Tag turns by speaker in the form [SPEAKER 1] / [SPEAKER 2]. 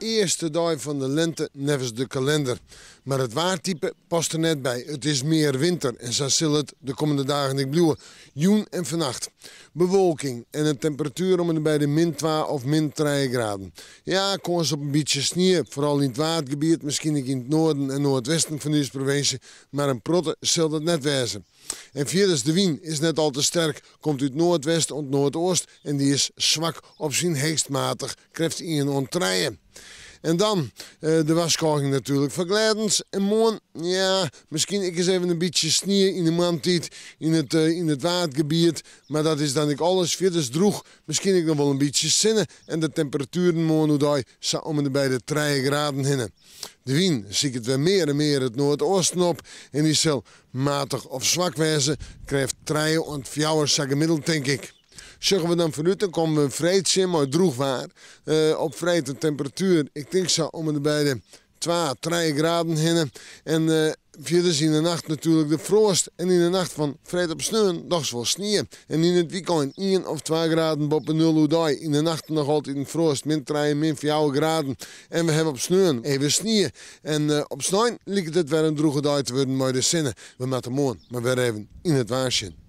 [SPEAKER 1] eerste dag van de lente nevens de kalender. Maar het waartype past er net bij. Het is meer winter en zo zal het de komende dagen niet blijven. Joen en vannacht. Bewolking en een temperatuur om en bij de min 2 of min 3 graden. Ja, kans op een beetje sneeuw, vooral in het watergebied, misschien in het noorden en noordwesten van deze provincie. Maar een protte zal het net wezen. En vierdens de wind is net al te sterk, komt uit noordwest en noordoost en die is zwak op zijn heekstmatig, krijgt in ontreien. En dan de waskoging natuurlijk vergledens. En morgen, ja, misschien eens even een beetje sneeuw in de maandtijd in het watergebied. Maar dat is dan ik alles vierdens droeg. Misschien ik nog wel een beetje zinnen. En de temperaturen morgen zo om en bij de 3 graden heen. De wind zie ik het weer meer en meer het noordoosten op. En die zal matig of zwak wezen. Krijgt 3 en 4 gemiddeld, denk ik. Zeggen we dan vanuit, dan komen we vreedzin, maar droeg waar. Op vreed een temperatuur, ik denk zo om en bij de 2, 3 graden heen. En vierdens in de nacht natuurlijk de frost. En in de nacht van vreed op sneeuw nog wel sneeuw. En in het weekend 1 of 2 graden boven 0 uur. In de nacht nog altijd een frost, min 3, min 4 graden. En we hebben op sneeuw even sneeuw. En op sneeuw lijkt het weer een droege dag te worden, maar de zinnen. We moeten morgen maar weer even in het waarschuwen.